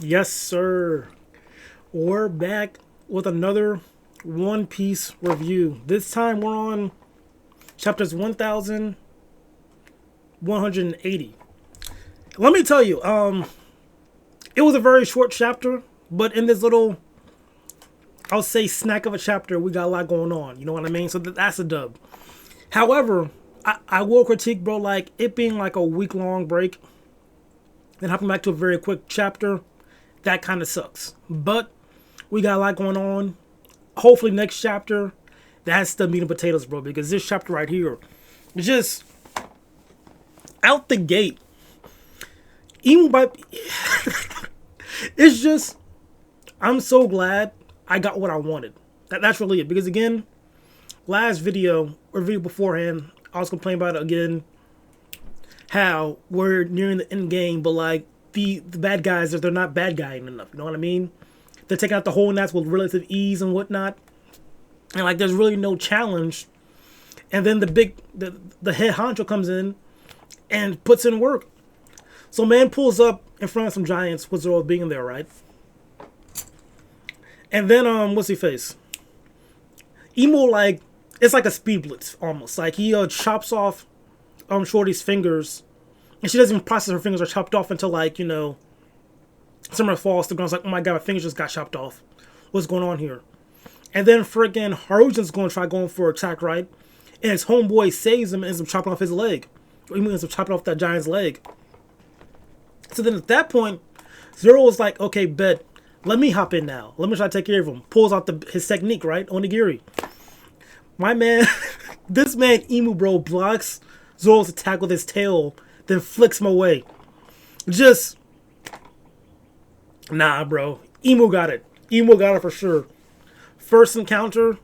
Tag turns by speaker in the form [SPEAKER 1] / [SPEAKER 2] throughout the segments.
[SPEAKER 1] Yes, sir. We're back with another One Piece review. This time we're on chapters 1180. Let me tell you, it was a very short chapter, but in this little, I'll say, snack of a chapter, we got a lot going on. You know what I mean? So that's a dub. However, I will critique, bro, like it being like a week long break, then hopping back to a very quick chapter. That kind of sucks. But we got a lot going on. Hopefully next chapter, that's the meat and potatoes, bro. Because this chapter right here, is just out the gate. Even by, it's just, I'm so glad I got what I wanted. That's really it. Because again, last video or video beforehand, I was complaining about it again. How we're nearing the end game, but like the bad guys, they're not bad guying enough. You know what I mean? They're taking out the whole Nats with relative ease and whatnot, and like there's really no challenge. And then the head honcho comes in and puts in work. So man pulls up in front of some giants with Zoro being there, right? And then what's he face? Emo, like, it's like a speed blitz almost. Like he chops off Shorty's fingers, and she doesn't even process her fingers are chopped off until like, you know, Summer falls to the ground. It's like, oh my god, my fingers just got chopped off. What's going on here? And then friggin' Harujan's going to try going for an attack, right? And his homeboy saves him and ends up chopping off his leg. Or he ends up chopping off that giant's leg. So then at that point, Zoro was like, okay, bet. Let me hop in now. Let me try to take care of him. Pulls out his technique, right? Onigiri. My man, this man, Emu, bro, blocks Zoro's attack with his tail, then flicks him away. Just, nah, bro. Emu got it. Emu got it for sure. First encounter,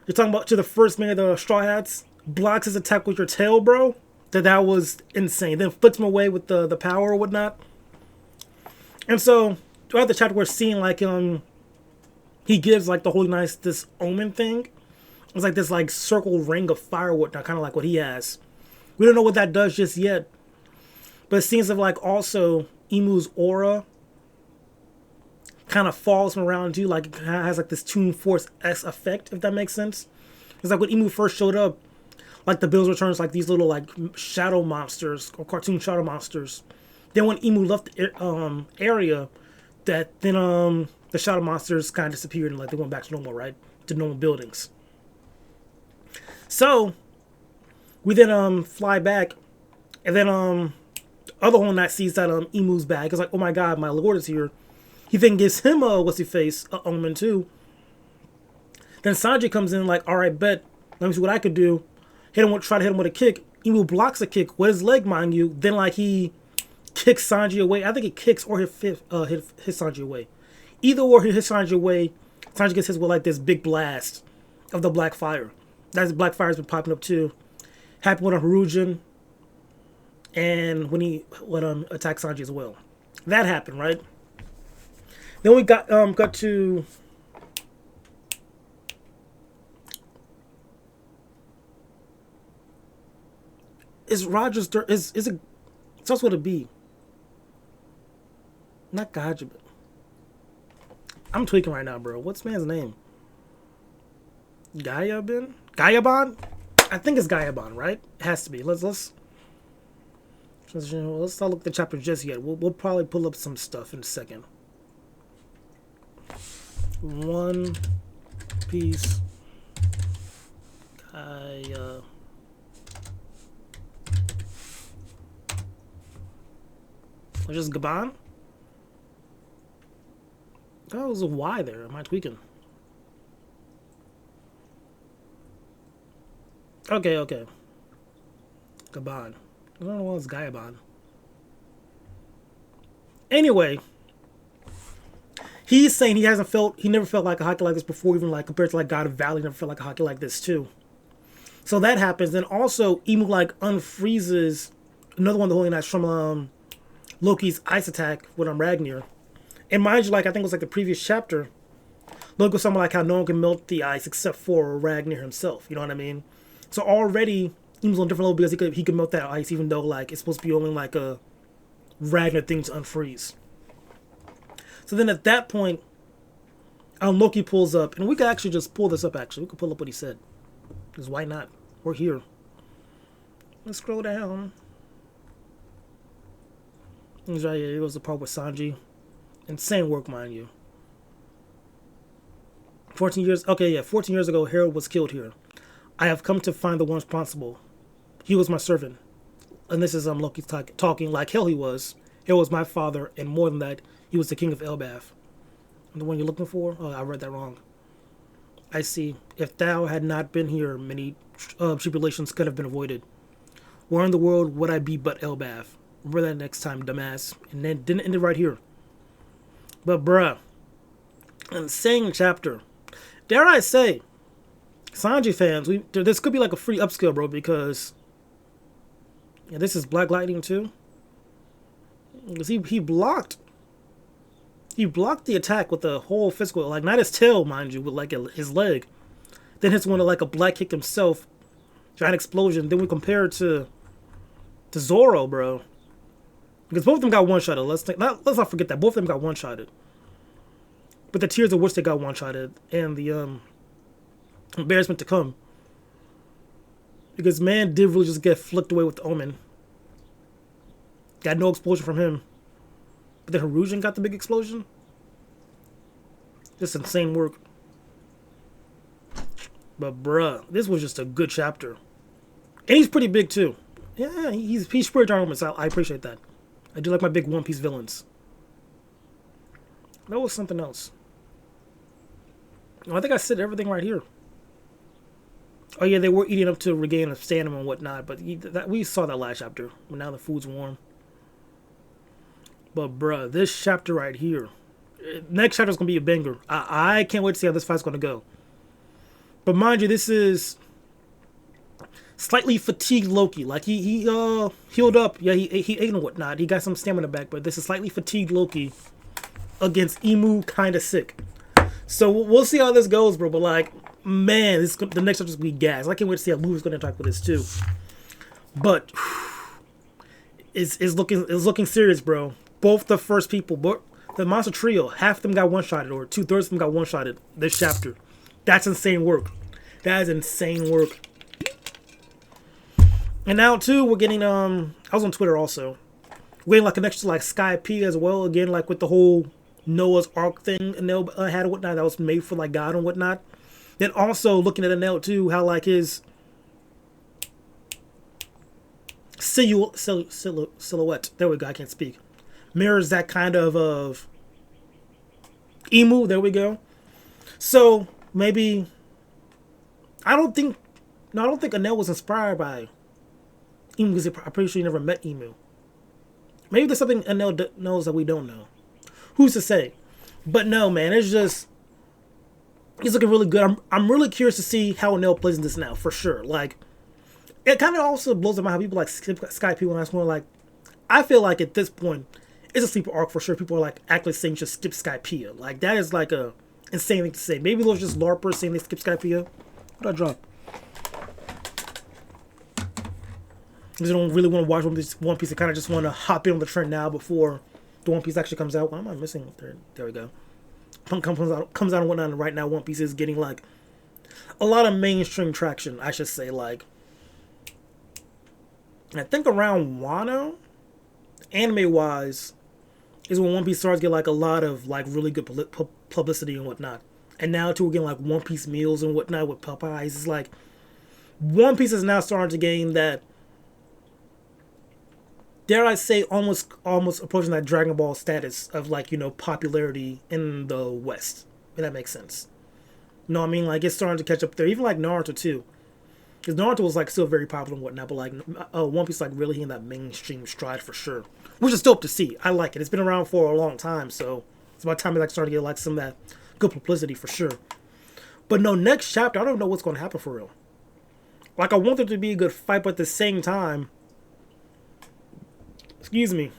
[SPEAKER 1] you're talking about to the first man of the Straw Hats, blocks his attack with your tail, bro. That was insane. Then flicks him away with the power or whatnot. And so, throughout the chapter, we're seeing like he gives like the Holy Knights this omen thing. It's like this like circle ring of fire, whatnot, kind of like what he has. We don't know what that does just yet, but it seems like also Emu's aura kind of falls from around you, like it has like this Toon Force S effect, if that makes sense. It's like when Emu first showed up, like the Bills returns, like these little like shadow monsters or cartoon shadow monsters. Then when Emu left the area, that then the shadow monsters kind of disappeared and like they went back to normal, right, to normal buildings. So we then fly back, and then other Whole Knight sees that Emu's back. It's like, oh my god, my lord is here. He then gives him a what's he face a omen too. Then Sanji comes in like, all right, bet. Let me see what I could do. Try to hit him with a kick. Emu blocks a kick with his leg, mind you. Then like he kicks Sanji away. I think he kicks or hit Sanji away. Either or he hits Sanji away. Sanji gets hit with like this big blast of the black fire. That black fire's been popping up too. Happened with Harujan, and when he attack Sanji as well. That happened, right? Then we got to is Rogers is it it starts with a B. Not Gajabin. I'm tweaking right now, bro. What's man's name? Gayabin? Gayabon? I think it's Gayabon, right? It has to be. Let's not look at the chapter just yet. We'll probably pull up some stuff in a second. One Piece Gaya. Or just Gabon? That was a Y there. Am I tweaking? Okay. Gabon. I don't know what was Gayabon. Anyway, he's saying he never felt like a hockey like this before, even like compared to like God of Valley, never felt like a hockey like this too. So that happens. Then also Emu like unfreezes another one of the Holy Knights from Loki's ice attack with Ragnar. And mind you, like I think it was like the previous chapter, Loki was something like how no one can melt the ice except for Ragnar himself. You know what I mean? So already he was on a different level because he could melt that ice, even though like it's supposed to be only like a Ragnar thing to unfreeze. So then at that point, Loki pulls up, and we could actually just pull this up. Actually, we could pull up what he said, because why not? We're here. Let's scroll down. He's right here. Here goes the part with Sanji. Insane work, mind you. 14 years. Okay, yeah. 14 years ago, Harold was killed here. I have come to find the one responsible. He was my servant. And this is Loki talking like hell he was. Harold was my father, and more than that, he was the king of Elbaf. The one you're looking for? Oh, I read that wrong. I see. If thou had not been here, many tribulations could have been avoided. Where in the world would I be but Elbaf? Remember that next time, dumbass. And then didn't end it right here. But bruh, insane chapter. Dare I say, Sanji fans, this could be like a free upskill, bro, because yeah, this is Black Lightning too. Because he blocked the attack with the whole physical, like not his tail, mind you, with like his leg. Then hits one of like a black kick himself, giant explosion. Then we compare it to Zoro, bro, because both of them got one-shotted. Let's not forget that both of them got one-shotted. But the tears of which they got one-shotted, and the embarrassment to come, because man did really just get flicked away with the Omen. Got no explosion from him. But then Hiruzen got the big explosion. Just insane work. But bruh, this was just a good chapter. And he's pretty big too. Yeah, he's pretty ginormous. I appreciate that. I do like my big One Piece villains. That was something else. Oh, I think I said everything right here. Oh yeah, they were eating up to regain a stamina and whatnot, but we saw that last chapter. But now the food's warm. But bruh, this chapter right here, next chapter is gonna be a banger. I can't wait to see how this fight's gonna go. But mind you, this is slightly fatigued Loki. Like he healed up. Yeah, he ate and whatnot. He got some stamina back. But this is slightly fatigued Loki against Imu, kind of sick. So we'll see how this goes, bro. But like, man, the next chapter's gonna be gas. I can't wait to see how Luffy's gonna interact with this too. But it's looking serious, bro. Both the first people, but the monster trio, half of them got one-shotted, or 2/3 of them got one-shotted this chapter. That's insane work. That is insane work. And now too, we're getting I was on Twitter also. We're getting like an extra like Sky P as well. Again, like with the whole Noah's Ark thing Enel had and whatnot that was made for like God and whatnot. Then also looking at Enel too, how like his silhouette. There we go. I can't speak. Mirrors that kind of Imu. There we go. So maybe I don't think Enel was inspired by Imu, because I'm pretty sure he never met Imu. Maybe there's something Enel knows that we don't know. Who's to say? But no, man, it's just he's looking really good. I'm really curious to see how Enel plays in this now, for sure. Like, it kind of also blows my mind how people like Sky P when I was more like, I feel like at this point it's a sleeper arc for sure. People are like actually saying just skip Skypiea. Like that is like a insane thing to say. Maybe those just LARPers saying they skip Skypiea. What did I drop? Because they don't really want to watch One Piece. They kind of just want to hop in on the trend now before the One Piece actually comes out. What am I missing? There we go. Comes out and whatnot. And right now One Piece is getting like a lot of mainstream traction, I should say. Like, I think around Wano, anime wise, is when One Piece starts to get like a lot of like really good publicity and whatnot. And now too, we're getting like One Piece meals and whatnot with Popeyes. It's like One Piece is now starting to gain that, dare I say, almost approaching that Dragon Ball status of like, you know, popularity in the West. If that makes sense. You know what I mean? Like it's starting to catch up there. Even like Naruto too. Because Naruto was like still very popular and whatnot, but like One Piece like really hitting that mainstream stride for sure. Which is dope to see. I like it. It's been around for a long time, so it's about time it like starting to get like some of that good publicity for sure. But no, next chapter, I don't know what's going to happen for real. Like I want there to be a good fight, but at the same time, excuse me,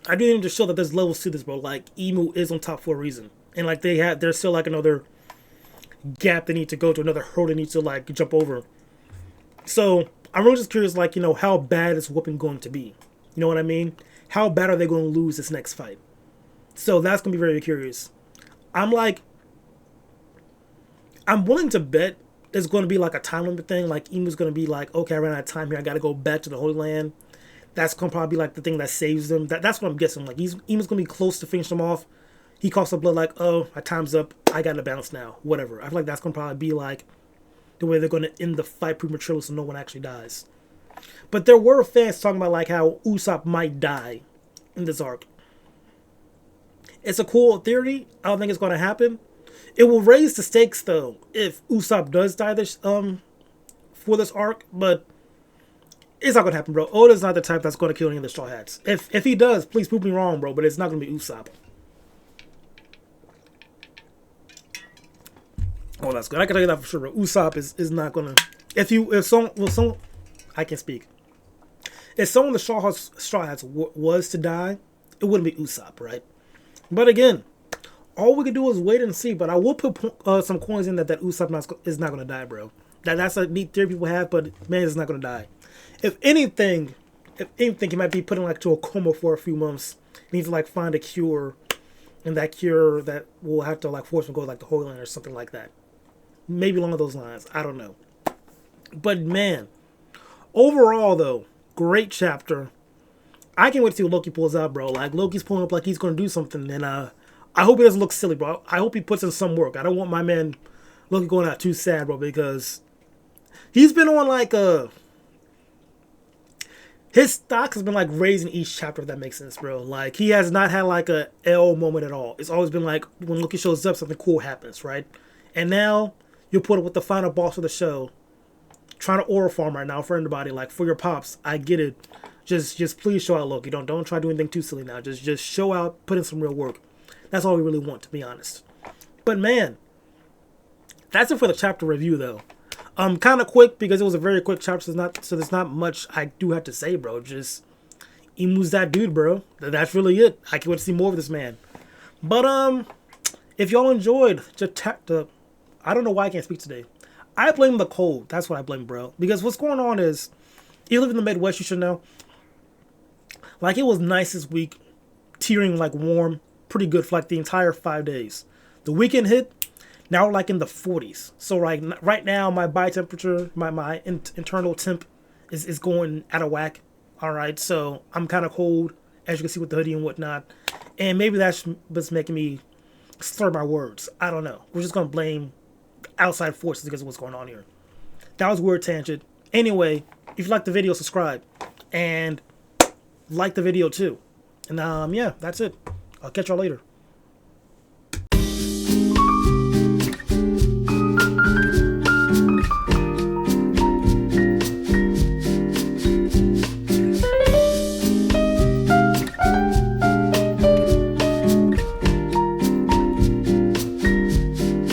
[SPEAKER 1] I do need to show that there's levels to this, bro. Like Imu is on top for a reason, and like there's still like another gap they need to go to, another hurdle they need to like jump over. So I'm really just curious, like, you know, how bad is whooping going to be? You know what I mean? How bad are they going to lose this next fight? So that's gonna be very curious. I'm like, I'm willing to bet there's gonna be like a time limit thing. Like Imu's gonna be like, okay, I ran out of time here. I gotta go back to the Holy Land. That's gonna probably be like the thing that saves them. That's what I'm guessing. Like Imu's gonna be close to finish them off. He coughs up blood like, oh, my time's up. I gotta bounce now. Whatever. I feel like that's gonna probably be like the way they're gonna end the fight prematurely so no one actually dies. But there were fans talking about like how Usopp might die in this arc. It's a cool theory. I don't think it's gonna happen. It will raise the stakes though if Usopp does die this for this arc, but it's not gonna happen, bro. Oda's not the type that's gonna kill any of the Straw Hats. If he does, please prove me wrong, bro. But it's not gonna be Usopp. Oh, that's good. I can tell you that for sure, bro. Usopp is not gonna. If someone I can speak. If someone the Straw Hats was to die, it wouldn't be Usopp, right? But again, all we can do is wait and see. But I will put some coins in that Usopp is not gonna die, bro. That's a neat theory people have, but man, is not gonna die. If anything, he might be put in like to a coma for a few months. He needs to like find a cure, and that cure that will have to like force him to go like the Holy Land or something like that. Maybe along those lines. I don't know. But man, overall though, great chapter. I can't wait to see what Loki pulls out, bro. Like Loki's pulling up like he's gonna do something, and I hope he doesn't look silly, bro. I hope he puts in some work. I don't want my man Loki going out too sad, bro, because he's been on like his stock has been like raising each chapter, if that makes sense, bro. Like he has not had like a L moment at all. It's always been like when Loki shows up, something cool happens, right? And now you'll put it with the final boss of the show, trying to oral farm right now for everybody, like for your pops. I get it. Just please show out Loki. Don't try to do anything too silly now. Just show out, put in some real work. That's all we really want, to be honest. But man, that's it for the chapter review though. Kind of quick because it was a very quick chapter, so there's not much I do have to say, bro. Just Imu's that dude, bro. That's really it. I can't wait to see more of this man. But if y'all enjoyed, I don't know why I can't speak today. I blame the cold. That's what I blame, bro. Because what's going on is, you live in the Midwest, you should know. Like, it was nice this week, tearing, like, warm, pretty good for, like, the entire 5 days. The weekend hit, now we're, like, in the 40s. So, like, right now, my body temperature, my internal temp is going out of whack. All right, so I'm kind of cold, as you can see with the hoodie and whatnot. And maybe that's what's making me slur my words. I don't know. We're just going to blame outside forces because of what's going on here. That was a weird tangent. Anyway, if you like the video, subscribe. And like the video too. And yeah, that's it. I'll catch y'all later.